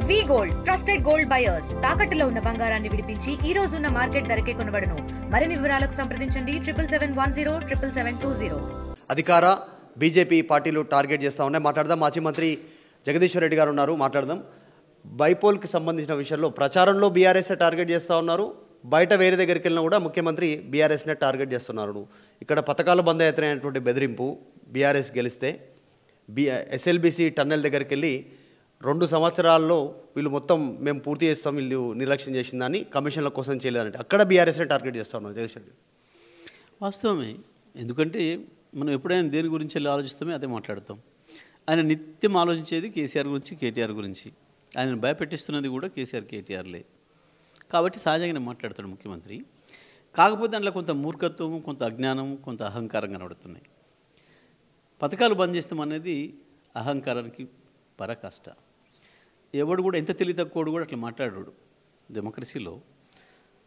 వి gold trusted gold buyers తాకట్టులో ఉన్న బంగారాన్ని విడిపించి ఈ రోజు ఉన్న మార్కెట్ ధరకే కొనబడును. మరిన్ని వివరాలకు సంప్రదించండి 7710 అధికార బీజేపీ పార్టీలు టార్గెట్ చేస్తూ ఉన్నాయి. మాట్లాడదాం. మాజీ మంత్రి జగదీశ్వర్ రెడ్డి గారు ఉన్నారు, మాట్లాడదాం. బైపోల్కి సంబంధించిన విషయంలో ప్రచారంలో బీఆర్ఎస్ టార్గెట్ చేస్తూ ఉన్నారు, బయట వేరే దగ్గరికి వెళ్ళినా కూడా ముఖ్యమంత్రి బీఆర్ఎస్నే టార్గెట్ చేస్తున్నారు. ఇక్కడ పథకాల బంద్ అయితేనేటువంటి బెదిరింపు, బీఆర్ఎస్ గెలిస్తే ఎస్ఎల్బీసీ టన్నెల్ దగ్గరికి వెళ్ళి 2 సంవత్సరాల్లో వీళ్ళు మొత్తం మేము పూర్తి చేస్తాం, వీళ్ళు నిర్లక్ష్యం చేసిందని, కమిషన్ల కోసం చేయలేదంటే అక్కడ బీఆర్ఎస్నే టార్గెట్ చేస్తూ ఉన్నారు. జగదీశ్వర్ రెడ్డి వాస్తవమే. ఎందుకంటే మనం ఎప్పుడైనా దేని గురించి వెళ్ళి ఆలోచిస్తామే అదే మాట్లాడతాం. ఆయన నిత్యం ఆలోచించేది కేసీఆర్ గురించి, కేటీఆర్ గురించి. ఆయనను భయపెట్టిస్తున్నది కూడా కేసీఆర్, కేటీఆర్లే. కాబట్టి సహజంగానే మాట్లాడతాడు ముఖ్యమంత్రి. కాకపోతే అందులో కొంత మూర్ఖత్వం, కొంత అజ్ఞానం, కొంత అహంకారం కనబడుతున్నాయి. పథకాలు బంద్ చేస్తామనేది అహంకారానికి పరాకాష్ట. ఎవడు కూడా ఎంత తెలివి తక్కువడు కూడా అట్లా మాట్లాడాడు. డెమోక్రసీలో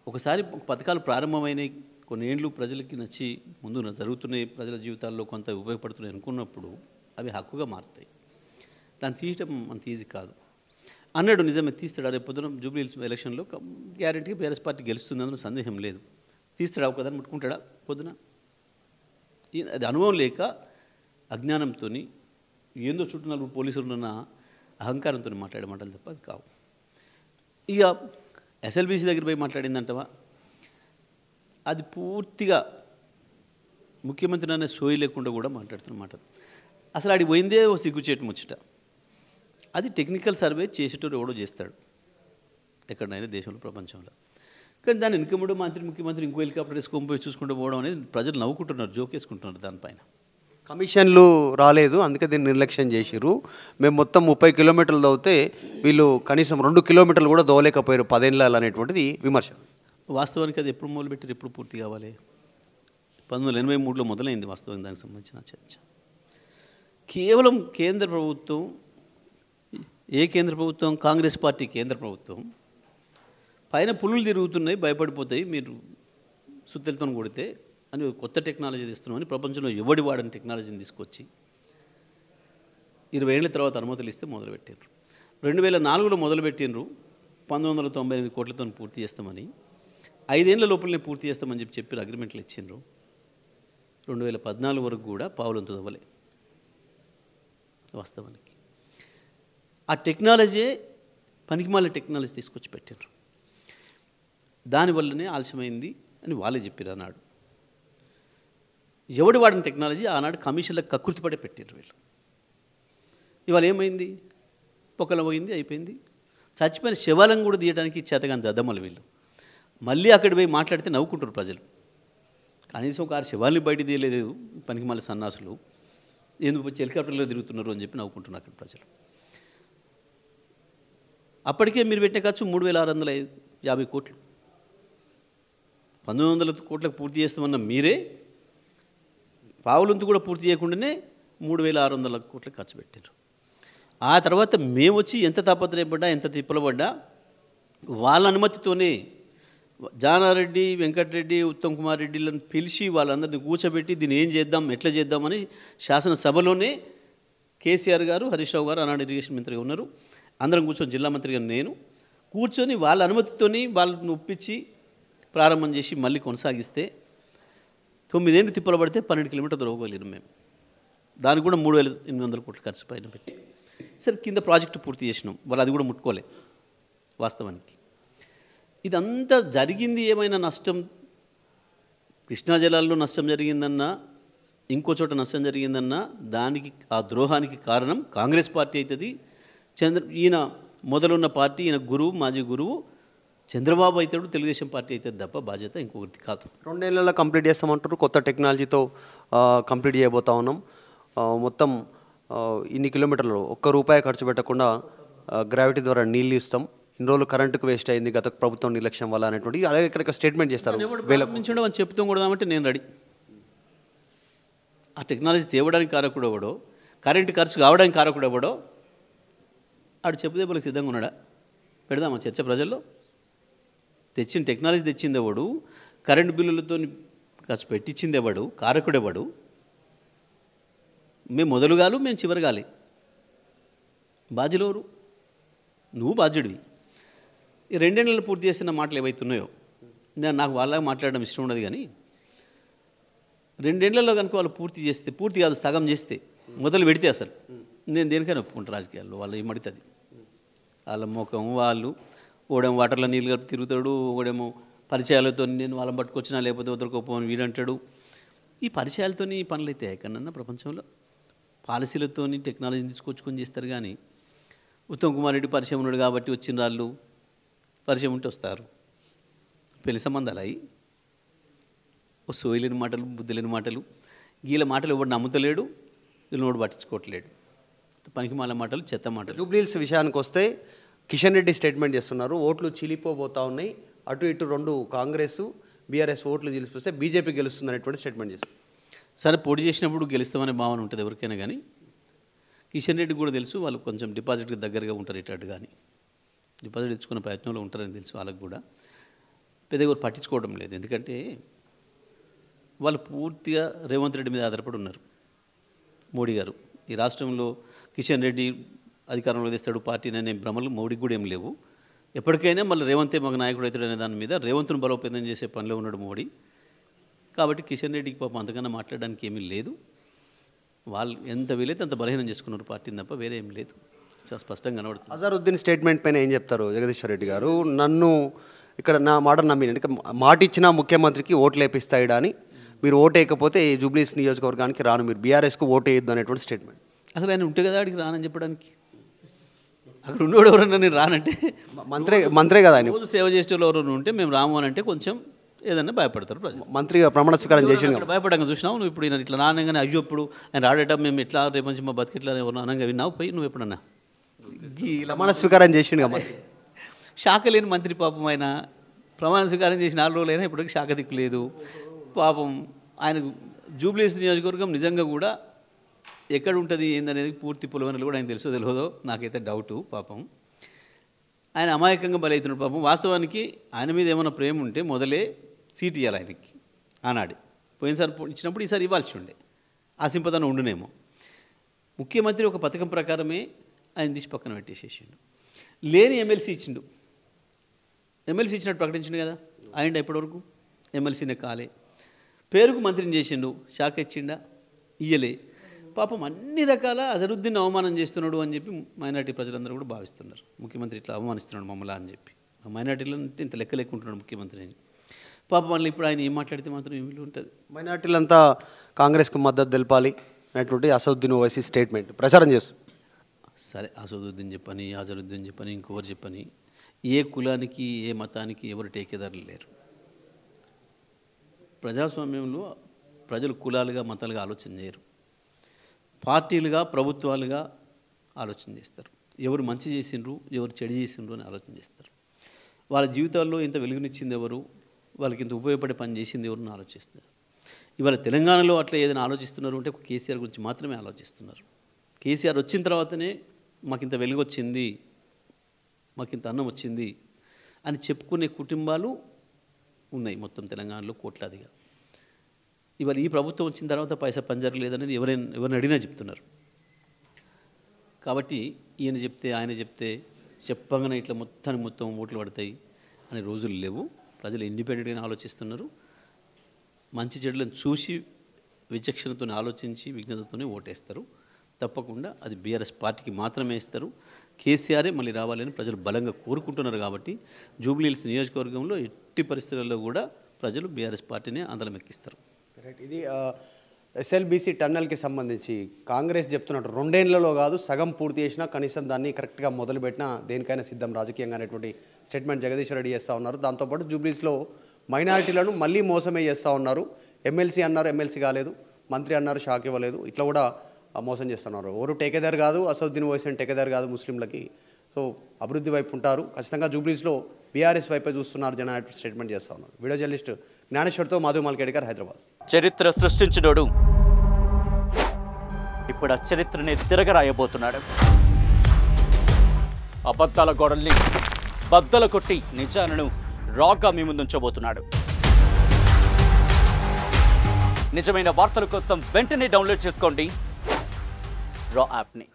ఒకసారి పథకాలు ప్రారంభమైనవి, కొన్ని ఏళ్ళు ప్రజలకి నచ్చి ముందు జరుగుతున్నాయి, ప్రజల జీవితాల్లో కొంత ఉపయోగపడుతున్నాయి అనుకున్నప్పుడు అవి హక్కుగా మారుతాయి. దాన్ని తీయటం అంత ఈజీ కాదు అన్నాడు. నిజమే తీస్తాడు. రేపు పొద్దున జూబ్లీ హిల్స్ ఎలక్షన్లో గ్యారెంటీగా బీఆర్ఎస్ పార్టీ గెలుస్తుంది, అందులో సందేహం లేదు. తీస్తాడా ఒకదాన్ని ముట్టుకుంటాడా పొద్దున? అది అనుభవం లేక అజ్ఞానంతో ఏందో చుట్టూ 4 పోలీసులు ఉన్న అహంకారంతో మాట్లాడే మాటలు తప్ప అవి కావు. ఇక ఎస్ఎల్బీసీ దగ్గర పోయి మాట్లాడిందంటవా, అది పూర్తిగా ముఖ్యమంత్రి అనే సోయి లేకుండా కూడా మాట్లాడుతున్నమాట. అసలు ఆడికి పోయిందే ఓ సిగ్గుచేటు ముచ్చట. అది టెక్నికల్ సర్వే చేసేటోడు ఎవడో చేస్తాడు ఎక్కడైనా దేశంలో, ప్రపంచంలో. కానీ దాని ఇన్కముడు ముఖ్యమంత్రి ఇంకో హెలికాప్టర్ వేసుకొని పోయి చూసుకుంటూ పోవడం అనేది ప్రజలు నవ్వుకుంటున్నారు, జోకేసుకుంటున్నారు. దానిపైన కమిషన్లు రాలేదు, అందుకే దీన్ని నిర్లక్ష్యం చేసిర్రు. మేము మొత్తం 30 కిలోమీటర్లు దవ్వితే వీళ్ళు కనీసం 2 కిలోమీటర్లు కూడా దోవలేకపోయారు 10 ఏళ్ళ అనేటువంటిది విమర్శ. వాస్తవానికి అది ఎప్పుడు మొదలుపెట్టారు, ఎప్పుడు పూర్తి కావాలి? 1983లో మొదలైంది వాస్తవానికి దానికి సంబంధించిన చర్చ. కేవలం కేంద్ర ప్రభుత్వం, ఏ కేంద్ర ప్రభుత్వం? కాంగ్రెస్ పార్టీ కేంద్ర ప్రభుత్వం పైన పులులు తిరుగుతున్నాయి, భయపడిపోతాయి మీరు సుత్తెలతో కొడితే అని కొత్త టెక్నాలజీ తీస్తున్నామని ప్రపంచంలో ఎవడి వాడని టెక్నాలజీని తీసుకొచ్చి 20 ఏళ్ళ తర్వాత అనుమతులు ఇస్తే మొదలుపెట్టారు. 2004లో మొదలుపెట్టినరు, 1998 కోట్లతో పూర్తి చేస్తామని, 5 ఏళ్ల లోపలనే పూర్తి చేస్తామని చెప్పి అగ్రిమెంట్లు ఇచ్చిండ్రు. 2014 వరకు కూడా పావులంత అవ్వలే వాస్తవానికి. ఆ టెక్నాలజీ పనికిమాల టెక్నాలజీ తీసుకొచ్చి పెట్టారు. దానివల్లనే ఆలస్యమైంది అని వాళ్ళే చెప్పారు అన్నాడు. ఎవడు వాడిన టెక్నాలజీ ఆనాడు కమిషన్లకు కకృతిపడే పెట్టారు వీళ్ళు. ఇవాళ ఏమైంది? పొక్కల పోయింది, అయిపోయింది. చచ్చిపోయిన శవాలను కూడా తీయడానికి చేతగాని దద్దమ్మలు వీళ్ళు. మళ్ళీ అక్కడ పోయి మాట్లాడితే నవ్వుకుంటారు ప్రజలు. కనీసం ఒక 6 శవాల్ని బయట తీయలేదు పనికిమాల సన్నాసులు, ఎందుకు హెలికాప్టర్లో తిరుగుతున్నారు అని చెప్పి నవ్వుకుంటున్నారు అక్కడ ప్రజలు. అప్పటికే మీరు పెట్టిన ఖర్చు 3650 కోట్లు. 1900 కోట్లకు పూర్తి చేస్తామన్న మీరే పావులంతు కూడా పూర్తి చేయకుండానే 3600 కోట్లకు ఖర్చు పెట్టారు. ఆ తర్వాత మేము వచ్చి ఎంత తాపత్రయపడ్డా, ఎంత తిప్పలపడ్డా వాళ్ళ అనుమతితోనే జానారెడ్డి, వెంకటరెడ్డి, ఉత్తమ్ కుమార్ రెడ్డిలను పిలిచి వాళ్ళందరినీ కూర్చోబెట్టి దీన్ని ఏం చేద్దాం, ఎట్లా చేద్దామని శాసనసభలోనే కేసీఆర్ గారు, హరీష్ రావు గారు ఆనాడు ఇరిగేషన్ మంత్రిగా ఉన్నారు, అందరం కూర్చొని, జిల్లా మంత్రిగా నేను కూర్చొని వాళ్ళ అనుమతితోని వాళ్ళని ఒప్పించి ప్రారంభం చేసి మళ్ళీ కొనసాగిస్తే 9 ఏళ్ళు తిప్పలు పడితే 12 కిలోమీటర్లు దొరకగలిగాం మేము. దానికి కూడా 3800 కోట్లు ఖర్చు పైన పెట్టి సరే కింద ప్రాజెక్టు పూర్తి చేసినాం. వాళ్ళు అది కూడా ముట్టుకోలే వాస్తవానికి. ఇదంతా జరిగింది ఏమైనా నష్టం, కృష్ణా జలాల్లో నష్టం జరిగిందన్నా, ఇంకో చోట నష్టం జరిగిందన్నా, దానికి ఆ ద్రోహానికి కారణం కాంగ్రెస్ పార్టీ అవుతుంది. ఈయన మొదలున్న పార్టీ, ఈయన గురువు, మాజీ గురువు చంద్రబాబు అవుతాడు, తెలుగుదేశం పార్టీ అవుతుంది తప్ప బాధ్యత ఇంకొకటి కాదు. 2 ఏళ్లలో కంప్లీట్ చేస్తామంటారు, కొత్త టెక్నాలజీతో కంప్లీట్ చేయబోతా ఉన్నాం. మొత్తం ఇన్ని కిలోమీటర్లు ₹1 ఖర్చు పెట్టకుండా గ్రావిటీ ద్వారా నీళ్ళు ఇస్తాం. ఇన్ని రోజులు కరెంటుకు వేస్ట్ అయింది గత ప్రభుత్వం నిర్లక్ష్యం వల్ల అనేటువంటి అలాగే ఇక్కడ స్టేట్మెంట్ చేస్తారు. వేలమించడం అని చెప్తాం కూడా అంటే నేను రెడీ. ఆ టెక్నాలజీ తేవడానికి కారకుడు ఎవడో, కరెంటు ఖర్చు కావడానికి కారకుడు ఎవడో ఆడు చెప్పుదే వాళ్ళకి సిద్ధంగా ఉన్నాడా? పెడదామా చర్చ ప్రజల్లో? తెచ్చిన టెక్నాలజీ తెచ్చింది ఎవడు, కరెంటు బిల్లులతో ఖర్చు పెట్టించింది ఎవడు, కారకుడు ఎవడు? మేము మొదలుగాలు, మేము చివరిగాలి. బాధ్యులెవరు? నువ్వు బాధ్యుడివి. ఈ 2 నెలలు పూర్తి చేసిన మాటలు ఏవైతున్నాయో నాకు వాళ్ళగా మాట్లాడడం ఇష్టం ఉండదు, కానీ 2 నెలల్లో కనుక వాళ్ళు పూర్తి చేస్తే, పూర్తి కాదు సగం చేస్తే, మొదలు పెడితే అసలు నేను దేనికైనా ఒప్పుకుంటాను. రాజకీయాల్లో వాళ్ళు ఏమడుతుంది, వాళ్ళ ముఖం వాళ్ళు, ఓడేమో వాటర్లో నీళ్ళు కలిపి తిరుగుతాడు, ఓడేమో పరిచయాలతో నేను వాళ్ళని పట్టుకొచ్చినా లేకపోతే వదలకపోని వీడంటాడు. ఈ పరిచయాలతో ఈ పనులు అయితే ఎక్కడన్నా ప్రపంచంలో పాలసీలతో టెక్నాలజీని తీసుకొచ్చుకొని చేస్తారు. కానీ ఉత్తమ్ కుమార్ రెడ్డి పరిచయం ఉన్నాడు కాబట్టి వచ్చిన వాళ్ళు పరిచయం ఉంటే వస్తారు. పెళ్లి సంబంధాలు అయ్యి ఓ సోయలేని మాటలు, బుద్ధి లేని మాటలు, గీల మాటలు ఎవడు నమ్ముతలేడు, వీళ్ళనోడు పట్టించుకోవట్లేడు. పనికి మాల మాటలు, చెత్త మాటలు. జూబ్లీహిల్స్ విషయానికి వస్తే కిషన్ రెడ్డి స్టేట్మెంట్ చేస్తున్నారు, ఓట్లు చీలిపోబోతా ఉన్నాయి, అటు ఇటు 2 కాంగ్రెస్ బీఆర్ఎస్ ఓట్లు చీలిపిస్తే బీజేపీ గెలుస్తుంది అనేటువంటి స్టేట్మెంట్ చేస్తారు. సరే, పోటీ చేసినప్పుడు గెలుస్తామనే భావన ఉంటుంది ఎవరికైనా, కానీ కిషన్ రెడ్డి కూడా తెలుసు వాళ్ళు కొంచెం డిపాజిట్కి దగ్గరగా ఉంటారు, ఇటు కానీ డిపాజిట్ ఇచ్చుకునే ప్రయత్నంలో ఉంటారని తెలుసు. వాళ్ళకు కూడా పెద్దగా పట్టించుకోవడం లేదు, ఎందుకంటే వాళ్ళు పూర్తిగా రేవంత్ రెడ్డి మీద ఆధారపడి ఉన్నారు. మోడీ గారు ఈ రాష్ట్రంలో కిషన్ రెడ్డి అధికారంలో తెస్తాడు పార్టీని అనే భ్రమలు మోడీకి కూడా ఏం లేవు. ఎప్పటికైనా మళ్ళీ రేవంతే మాకు నాయకుడు అవుతాడు అనే దాని మీద రేవంత్ను బలోపేతం చేసే పనిలో ఉన్నాడు మోడీ. కాబట్టి కిషన్ రెడ్డికి పాపం అంతకన్నా మాట్లాడడానికి ఏమీ లేదు. వాళ్ళు ఎంత వీలైతే అంత బలహీనం చేసుకున్నారు పార్టీని తప్ప వేరే ఏం లేదు, చాలా స్పష్టంగా కనబడుతుంది. అజారుద్దీన్ స్టేట్మెంట్ పైన ఏం చెప్తారు జగదీశ్వర్ రెడ్డి గారు? నన్ను ఇక్కడ నా మాట నమ్మి అంటే మాట ఇచ్చిన ముఖ్యమంత్రికి ఓట్లు వేపిస్తాయిడా అని, మీరు ఓటు వేయకపోతే జూబ్లీహిల్స్ నియోజకవర్గానికి రాను, మీరు బీఆర్ఎస్కు ఓటు వేయొద్దు అనేటువంటి స్టేట్మెంట్. అసలు ఆయన ఉంటే కదా అడిగి రానని చెప్పడానికి, అక్కడ ఉండేవాడు ఎవరన్నా నేను రానంటే మంత్రే కదా ఆయన, రోజు సేవ చేసే వాళ్ళు ఎవరైనా ఉంటే మేము రాము అని అంటే కొంచెం ఏదన్నా భయపడతారు ప్రజలు. మంత్రిగా ప్రమాణ స్వీకారం చేసి భయపడంగా చూసినావు నువ్వు. ఇప్పుడు ఇట్లా నానంగానే అయ్యో ఇప్పుడు ఆయన రాడేట మేము ఇట్లా రేపు నుంచి మా బతికిట్లా ఎవరు అనంగా విన్నావు పోయి నువ్వు ఎప్పుడన్నా ప్రమాణ స్వీకారం చేసిండు కదా. శాఖ లేని మంత్రి పాపం ఆయన ప్రమాణ స్వీకారం చేసి 4 రోజులైనా ఇప్పటికీ శాఖ దిక్కు లేదు పాపం. ఆయన జూబ్లీహిల్స్ నియోజకవర్గం నిజంగా కూడా ఎక్కడ ఉంటుంది ఏందనేది పూర్తి పులవనలు కూడా ఆయన తెలుసో తెలియదో నాకైతే డౌటు. పాపం ఆయన అమాయకంగా బలవుతున్నాడు పాపం. వాస్తవానికి ఆయన మీద ఏమైనా ప్రేమ ఉంటే మొదలే సీట్ ఇవ్వాలి ఆయనకి. ఆనాడు పోయినసారి ఇచ్చినప్పుడు ఈసారి ఇవ్వాల్సి ఉండే, ఆ సింపదన ఉండునేమో. ముఖ్యమంత్రి ఒక పథకం ప్రకారమే ఆయన తీసి పక్కన పెట్టేసేసిండు. లేని ఎమ్మెల్సీ ఇచ్చిండు, ఎమ్మెల్సీ ఇచ్చినట్టు ప్రకటించిండు కదా. ఆయన ఇప్పటివరకు ఎమ్మెల్సీనే కాలే. పేరుకు మంత్రిని చేసిండు, శాఖ ఇచ్చిండా ఇయ్యలే. పాపం అన్ని రకాల అజరుద్దీన్ అవమానం చేస్తున్నాడు అని చెప్పి మైనార్టీ ప్రజలందరూ కూడా భావిస్తున్నారు. ముఖ్యమంత్రి ఇట్లా అవమానిస్తున్నాడు మమ్మల్ని అని చెప్పి. మైనార్టీలో అంటే ఇంత లెక్కలేకుంటున్నాడు ముఖ్యమంత్రి అని. పాపం మళ్ళీ ఇప్పుడు ఆయన ఏం మాట్లాడితే మాత్రం ఏమి ఉంటుంది. మైనార్టీలంతా కాంగ్రెస్కు మద్దతు తెలపాలి అనేటువంటి అసదుద్దీన్ ఓవైసీ స్టేట్మెంట్ ప్రచారం చేస్తుంది. సరే, అసదుద్దీన్ చెప్పని, అజరుద్దీన్ చెప్పని, ఇంకొకరు చెప్పని, ఏ కులానికి ఏ మతానికి ఎవరు టేకేదారులు లేరు. ప్రజాస్వామ్యంలో ప్రజలు కులాలుగా మతాలుగా ఆలోచన చేయరు, పార్టీలుగా ప్రభుత్వాలుగా ఆలోచన చేస్తారు. ఎవరు మంచి చేసిండ్రు ఎవరు చెడు చేసిండ్రు అని ఆలోచన చేస్తారు. వాళ్ళ జీవితాల్లో ఇంత వెలుగునిచ్చింది ఎవరు, వాళ్ళకి ఇంత ఉపయోగపడే పని చేసింది ఎవరు ఆలోచిస్తారు. ఇవాళ తెలంగాణలో అట్లా ఏదైనా ఆలోచిస్తున్నారు అంటే ఒక కేసీఆర్ గురించి మాత్రమే ఆలోచిస్తున్నారు. కేసీఆర్ వచ్చిన తర్వాతనే మాకు ఇంత వెలుగు వచ్చింది, మాకు ఇంత అన్నం వచ్చింది అని చెప్పుకునే కుటుంబాలు ఉన్నాయి మొత్తం తెలంగాణలో కోట్లాదిగా. ఇవాళ ఈ ప్రభుత్వం వచ్చిన తర్వాత పైసా పంజరలేదనేది ఎవరిని అడిగినా చెప్తున్నారు. కాబట్టి ఈయన చెప్తే ఆయన చెప్తే చెప్పగానే ఇట్లా మొత్తం ఓట్లు పడతాయి అనే రోజులు లేవు. ప్రజలు ఇండిపెండెంట్గానే ఆలోచిస్తున్నారు. మంచి చెడులను చూసి విచక్షణతో ఆలోచించి విజ్ఞతతోనే ఓటేస్తారు. తప్పకుండా అది బీఆర్ఎస్ పార్టీకి మాత్రమే ఇస్తారు. కేసీఆరే మళ్ళీ రావాలని ప్రజలు బలంగా కోరుకుంటున్నారు. కాబట్టి జూబ్లీహిల్స్ నియోజకవర్గంలో ఎట్టి పరిస్థితుల్లో కూడా ప్రజలు బీఆర్ఎస్ పార్టీని అందలం ఎక్కిస్తారు. ఇది ఎస్ఎల్బీసీ టన్నెల్కి సంబంధించి కాంగ్రెస్ చెప్తున్నట్టు 2 ఏళ్లలో కాదు సగం పూర్తి చేసినా కనీసం దాన్ని కరెక్ట్గా మొదలుపెట్టినా దేనికైనా సిద్ధం రాజకీయంగా అనేటువంటి స్టేట్మెంట్ జగదీశ్వర్ రెడ్డి చేస్తూ ఉన్నారు. దాంతోపాటు జూబ్లీహిల్స్లో మైనారిటీలను మళ్ళీ మోసమే చేస్తూ ఉన్నారు. ఎమ్మెల్సీ అన్నారు, ఎమ్మెల్సీ కాలేదు, మంత్రి అన్నారు, షాక్ ఇవ్వలేదు, ఇట్లా కూడా మోసం చేస్తున్నారు. ఎవరు టేకేదార్ కాదు, అసదుద్దీన్ ఓవైసీ టేకేదార్ కాదు ముస్లింలకి. సో అభివృద్ధి వైపు ఉంటారు, ఖచ్చితంగా జూబ్లీహిల్స్లో బీఆర్ఎస్ వైపే చూస్తున్నారు జన స్టేట్మెంట్ చేస్తూ ఉన్నారు. వీడియో జర్నలిస్ట్ జ్ఞానేశ్వర్తో మాధవ్ మాల్కేడ్కర్, హైదరాబాద్. చరిత్ర సృష్టించినోడు ఇప్పుడు ఆ చరిత్రని తిరగరాయబోతున్నాడు. అబద్ధాల గోడల్ని బద్దలు కొట్టి నిజాలను రాగా మీ ముందుంచబోతున్నాడు. నిజమైన వార్తల కోసం వెంటనే డౌన్లోడ్ చేసుకోండి రా యాప్ని.